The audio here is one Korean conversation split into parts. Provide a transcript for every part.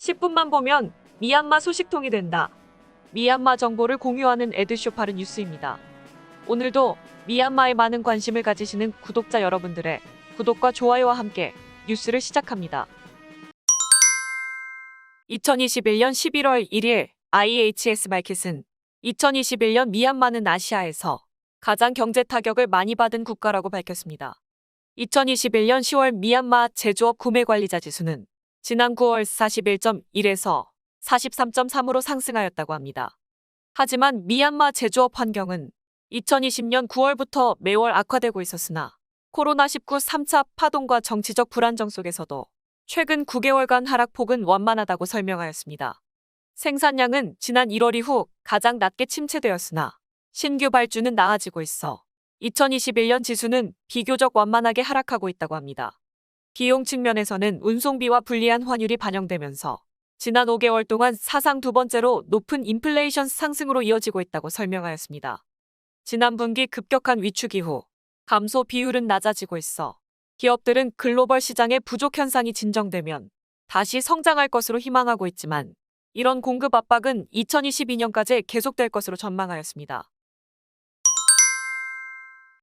10분만 보면 미얀마 소식통이 된다. 미얀마 정보를 공유하는 에드쇼파르 뉴스입니다. 오늘도 미얀마에 많은 관심을 가지시는 구독자 여러분들의 구독과 좋아요와 함께 뉴스를 시작합니다. 2021년 11월 1일 IHS 마켓은 2021년 미얀마는 아시아에서 가장 경제 타격을 많이 받은 국가라고 밝혔습니다. 2021년 10월 미얀마 제조업 구매관리자 지수는 지난 9월 41.1에서 43.3으로 상승하였다고 합니다. 하지만 미얀마 제조업 환경은 2020년 9월부터 매월 악화되고 있었으나 코로나19 3차 파동과 정치적 불안정 속에서도 최근 9개월간 하락폭은 완만하다고 설명하였습니다. 생산량은 지난 1월 이후 가장 낮게 침체되었으나 신규 발주는 나아지고 있어 2021년 지수는 비교적 완만하게 하락하고 있다고 합니다. 비용 측면에서는 운송비와 불리한 환율이 반영되면서 지난 5개월 동안 사상 두 번째로 높은 인플레이션 상승으로 이어지고 있다고 설명하였습니다. 지난 분기 급격한 위축 이후 감소 비율은 낮아지고 있어 기업들은 글로벌 시장의 부족 현상이 진정되면 다시 성장할 것으로 희망하고 있지만 이런 공급 압박은 2022년까지 계속될 것으로 전망하였습니다.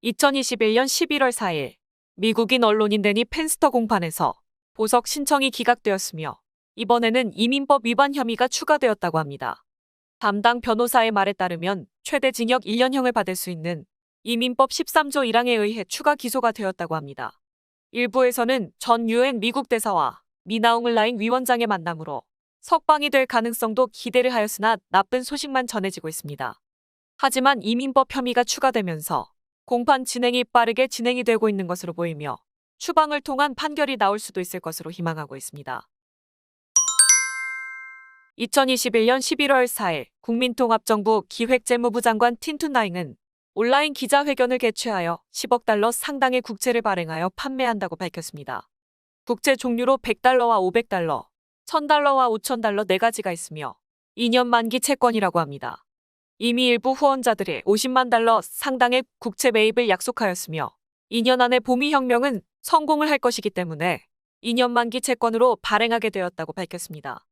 2021년 11월 4일 미국인 언론인 데니 펜스터 공판에서 보석 신청이 기각되었으며 이번에는 이민법 위반 혐의가 추가되었다고 합니다. 담당 변호사의 말에 따르면 최대 징역 1년형을 받을 수 있는 이민법 13조 1항에 의해 추가 기소가 되었다고 합니다. 일부에서는 전 유엔 미국 대사와 미나옹을 라인 위원장의 만남으로 석방이 될 가능성도 기대를 하였으나 나쁜 소식만 전해지고 있습니다. 하지만 이민법 혐의가 추가되면서 공판 진행이 빠르게 진행이 되고 있는 것으로 보이며 추방을 통한 판결이 나올 수도 있을 것으로 희망하고 있습니다. 2021년 11월 4일 국민통합정부 기획재무부 장관 틴투나잉은 온라인 기자회견을 개최하여 10억 달러 상당의 국채를 발행하여 판매한다고 밝혔습니다. 국채 종류로 100달러와 500달러, 1000달러와 5000달러 4가지가 있으며 2년 만기 채권이라고 합니다. 이미 일부 후원자들이 50만 달러 상당의 국채 매입을 약속하였으며 2년 안에 보미혁명은 성공을 할 것이기 때문에 2년 만기 채권으로 발행하게 되었다고 밝혔습니다.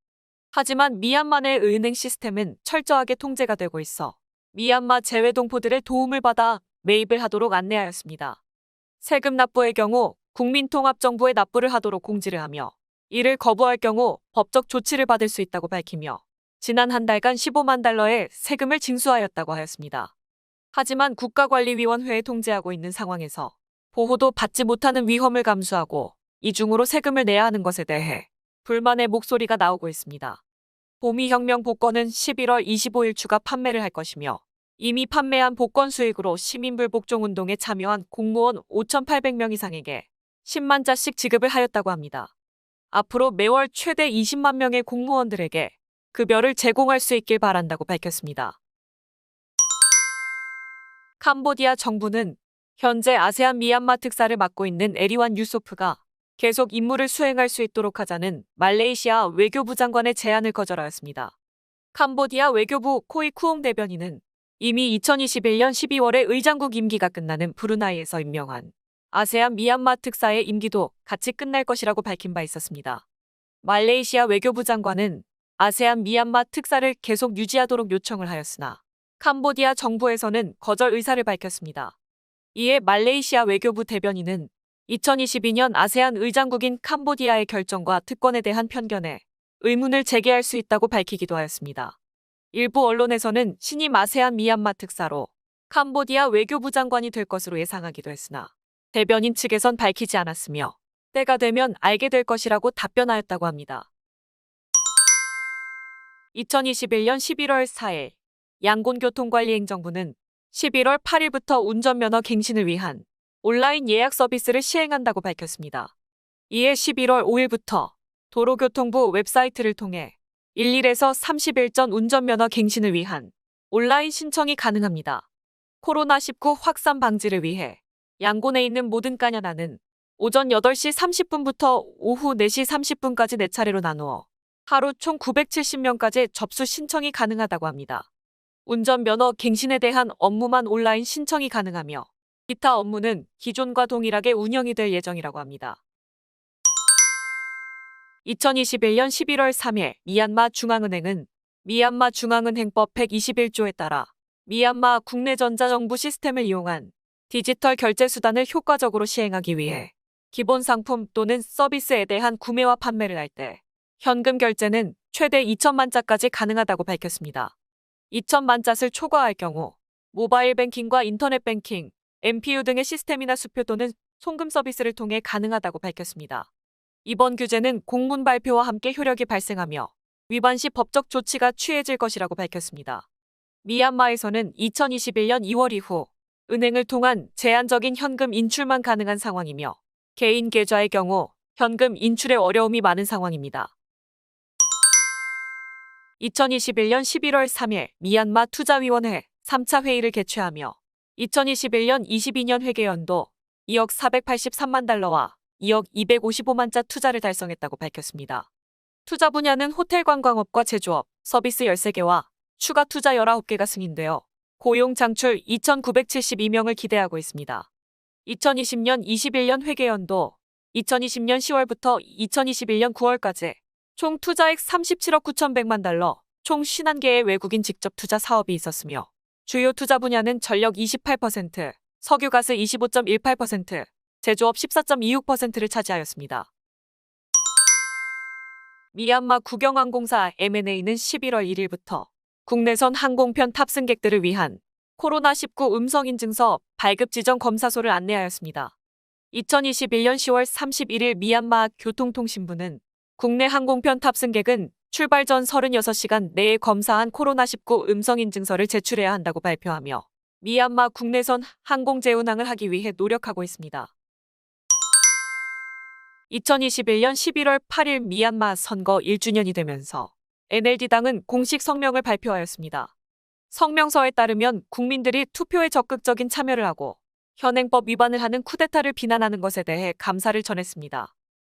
하지만 미얀마 내 은행 시스템은 철저하게 통제가 되고 있어 미얀마 재외동포들의 도움을 받아 매입을 하도록 안내하였습니다. 세금 납부의 경우 국민통합정부에 납부를 하도록 공지를 하며 이를 거부할 경우 법적 조치를 받을 수 있다고 밝히며 지난 한 달간 15만 달러의 세금을 징수하였다고 하였습니다. 하지만 국가관리위원회에 통제하고 있는 상황에서 보호도 받지 못하는 위험을 감수하고 이중으로 세금을 내야 하는 것에 대해 불만의 목소리가 나오고 있습니다. 보미혁명 복권은 11월 25일 추가 판매를 할 것이며 이미 판매한 복권 수익으로 시민불복종운동에 참여한 공무원 5,800명 이상에게 10만 자씩 지급을 하였다고 합니다. 앞으로 매월 최대 20만 명의 공무원들에게 급여를 제공할 수 있길 바란다고 밝혔습니다. 캄보디아 정부는 현재 아세안 미얀마 특사를 맡고 있는 에리완 유소프가 계속 임무를 수행할 수 있도록 하자는 말레이시아 외교부 장관의 제안을 거절하였습니다. 캄보디아 외교부 코이 쿠옹 대변인은 이미 2021년 12월에 의장국 임기가 끝나는 브루나이에서 임명한 아세안 미얀마 특사의 임기도 같이 끝날 것이라고 밝힌 바 있었습니다. 말레이시아 외교부 장관은 아세안 미얀마 특사를 계속 유지하도록 요청을 하였으나 캄보디아 정부에서는 거절 의사를 밝혔습니다. 이에 말레이시아 외교부 대변인은 2022년 아세안 의장국인 캄보디아의 결정과 특권에 대한 편견에 의문을 제기할 수 있다고 밝히기도 하였습니다. 일부 언론에서는 신임 아세안 미얀마 특사로 캄보디아 외교부 장관이 될 것으로 예상하기도 했으나 대변인 측에선 밝히지 않았으며 때가 되면 알게 될 것이라고 답변하였다고 합니다. 2021년 11월 4일 양곤교통관리행정부는 11월 8일부터 운전면허 갱신을 위한 온라인 예약 서비스를 시행한다고 밝혔습니다. 이에 11월 5일부터 도로교통부 웹사이트를 통해 1일에서 30일 전 운전면허 갱신을 위한 온라인 신청이 가능합니다. 코로나19 확산 방지를 위해 양곤에 있는 모든 까냐나는 오전 8시 30분부터 오후 4시 30분까지 4차례로 나누어 하루 총 970명까지 접수 신청이 가능하다고 합니다. 운전면허 갱신에 대한 업무만 온라인 신청이 가능하며 기타 업무는 기존과 동일하게 운영이 될 예정이라고 합니다. 2021년 11월 3일 미얀마 중앙은행은 미얀마 중앙은행법 121조에 따라 미얀마 국내 전자정부 시스템을 이용한 디지털 결제 수단을 효과적으로 시행하기 위해 기본 상품 또는 서비스에 대한 구매와 판매를 할 때 현금 결제는 최대 2천만 자까지 가능하다고 밝혔습니다. 2천만 잣을 초과할 경우 모바일 뱅킹과 인터넷 뱅킹, MPU 등의 시스템이나 수표 또는 송금 서비스를 통해 가능하다고 밝혔습니다. 이번 규제는 공문 발표와 함께 효력이 발생하며 위반 시 법적 조치가 취해질 것이라고 밝혔습니다. 미얀마에서는 2021년 2월 이후 은행을 통한 제한적인 현금 인출만 가능한 상황이며 개인 계좌의 경우 현금 인출에 어려움이 많은 상황입니다. 2021년 11월 3일 미얀마 투자위원회 3차 회의를 개최하며 2021년 22년 회계연도 2억 483만 달러와 2억 255만 자 투자를 달성했다고 밝혔습니다. 투자 분야는 호텔 관광업과 제조업, 서비스 13개와 추가 투자 19개가 승인되어 고용 장출 2,972명을 기대하고 있습니다. 2020년 21년 회계연도 2020년 10월부터 2021년 9월까지 총 투자액 37억 9,100만 달러, 총 51개의 외국인 직접 투자 사업이 있었으며 주요 투자 분야는 전력 28%, 석유가스 25.18%, 제조업 14.26%를 차지하였습니다. 미얀마 국영항공사 MNA는 11월 1일부터 국내선 항공편 탑승객들을 위한 코로나19 음성인증서 발급 지정 검사소를 안내하였습니다. 2021년 10월 31일 미얀마 교통통신부는 국내 항공편 탑승객은 출발 전 36시간 내에 검사한 코로나19 음성인증서를 제출해야 한다고 발표하며 미얀마 국내선 항공제 운항을 하기 위해 노력하고 있습니다. 2021년 11월 8일 미얀마 선거 1주년이 되면서 NLD당은 공식 성명을 발표하였습니다. 성명서에 따르면 국민들이 투표에 적극적인 참여를 하고 현행법 위반을 하는 쿠데타를 비난하는 것에 대해 감사를 전했습니다.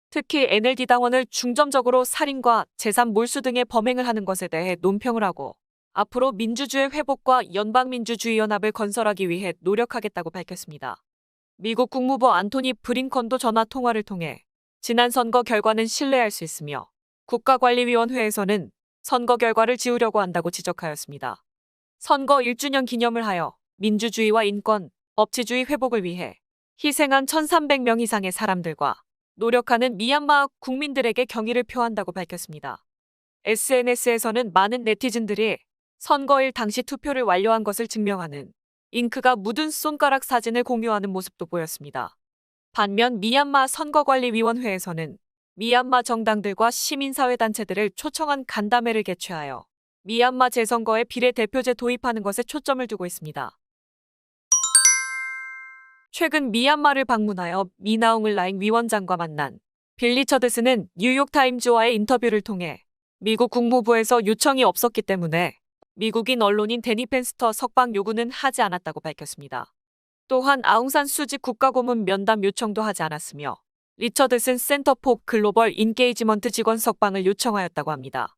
특히 NLD 당원을 중점적으로 살인과 재산 몰수 등의 범행을 하는 것에 대해 논평을 하고 앞으로 민주주의 회복과 연방민주주의 연합을 건설하기 위해 노력하겠다고 밝혔습니다. 미국 국무부 안토니 브링컨도 전화 통화를 통해 지난 선거 결과는 신뢰할 수 있으며 국가관리위원회에서는 선거 결과를 지우려고 한다고 지적하였습니다. 선거 1주년 기념을 하여 민주주의와 인권, 법치주의 회복을 위해 희생한 1,300명 이상의 사람들과 노력하는 미얀마 국민들에게 경의를 표한다고 밝혔습니다. SNS에서는 많은 네티즌들이 선거일 당시 투표를 완료한 것을 증명하는 잉크가 묻은 손가락 사진을 공유하는 모습도 보였습니다. 반면 미얀마 선거관리위원회에서는 미얀마 정당들과 시민사회단체들을 초청한 간담회를 개최하여 미얀마 재선거에 비례대표제 도입하는 것에 초점을 두고 있습니다. 최근 미얀마를 방문하여 미나옹을라잉 위원장과 만난 빌 리처드스는 뉴욕타임즈와의 인터뷰를 통해 미국 국무부에서 요청이 없었기 때문에 미국인 언론인 데니 펜스터 석방 요구는 하지 않았다고 밝혔습니다. 또한 아웅산 수지 국가고문 면담 요청도 하지 않았으며 리처드슨 센터 포 글로벌 인게이지먼트 직원 석방을 요청하였다고 합니다.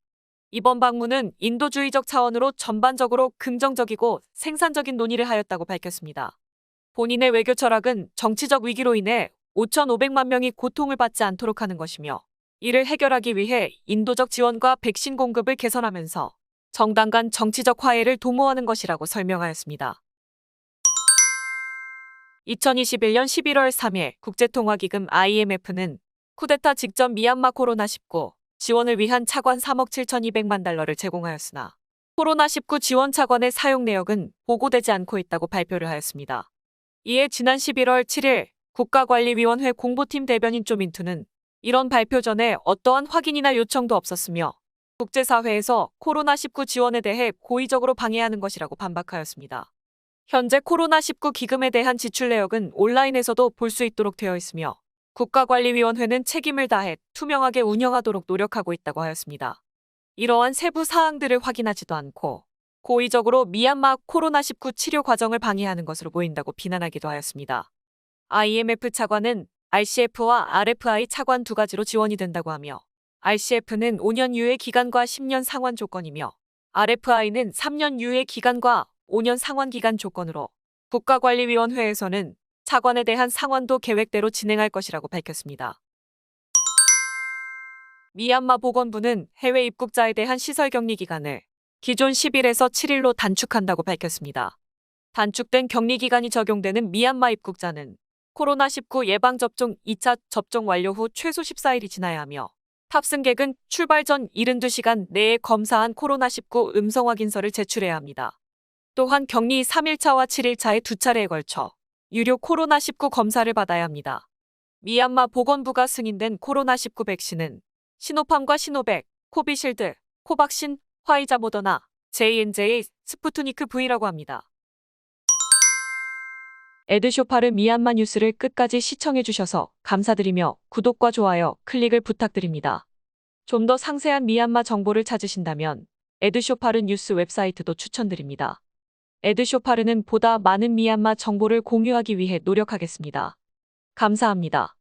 이번 방문은 인도주의적 차원으로 전반적으로 긍정적이고 생산적인 논의를 하였다고 밝혔습니다. 본인의 외교 철학은 정치적 위기로 인해 5,500만 명이 고통을 받지 않도록 하는 것이며 이를 해결하기 위해 인도적 지원과 백신 공급을 개선하면서 정당 간 정치적 화해를 도모하는 것이라고 설명하였습니다. 2021년 11월 3일 국제통화기금 IMF는 쿠데타 직전 미얀마 코로나19 지원을 위한 차관 3억 7,200만 달러를 제공하였으나 코로나19 지원 차관의 사용 내역은 보고되지 않고 있다고 발표를 하였습니다. 이에 지난 11월 7일 국가관리위원회 공보팀 대변인 쪼민투는 이런 발표 전에 어떠한 확인이나 요청도 없었으며 국제사회에서 코로나19 지원에 대해 고의적으로 방해하는 것이라고 반박하였습니다. 현재 코로나19 기금에 대한 지출 내역은 온라인에서도 볼 수 있도록 되어 있으며 국가관리위원회는 책임을 다해 투명하게 운영하도록 노력하고 있다고 하였습니다. 이러한 세부 사항들을 확인하지도 않고 고의적으로 미얀마 코로나19 치료 과정을 방해하는 것으로 보인다고 비난하기도 하였습니다. IMF 차관은 RCF와 RFI 차관 두 가지로 지원이 된다고 하며 RCF는 5년 유예 기간과 10년 상환 조건이며 RFI는 3년 유예 기간과 5년 상환 기간 조건으로 국가관리위원회에서는 차관에 대한 상환도 계획대로 진행할 것이라고 밝혔습니다. 미얀마 보건부는 해외 입국자에 대한 시설 격리 기간을 기존 10일에서 7일로 단축한다고 밝혔습니다. 단축된 격리 기간이 적용되는 미얀마 입국자는 코로나19 예방접종 2차 접종 완료 후 최소 14일이 지나야 하며 탑승객은 출발 전 72시간 내에 검사한 코로나19 음성 확인서를 제출해야 합니다. 또한 격리 3일차와 7일차에 두 차례에 걸쳐 유료 코로나19 검사를 받아야 합니다. 미얀마 보건부가 승인된 코로나19 백신은 시노팜과 시노백, 코비실드, 코박신, 화이자 모더나, J&J, 스푸트니크 V라고 합니다. 에드쇼파르 미얀마 뉴스를 끝까지 시청해주셔서 감사드리며 구독과 좋아요, 클릭을 부탁드립니다. 좀 더 상세한 미얀마 정보를 찾으신다면 에드쇼파르 뉴스 웹사이트도 추천드립니다. 에드쇼파르는 보다 많은 미얀마 정보를 공유하기 위해 노력하겠습니다. 감사합니다.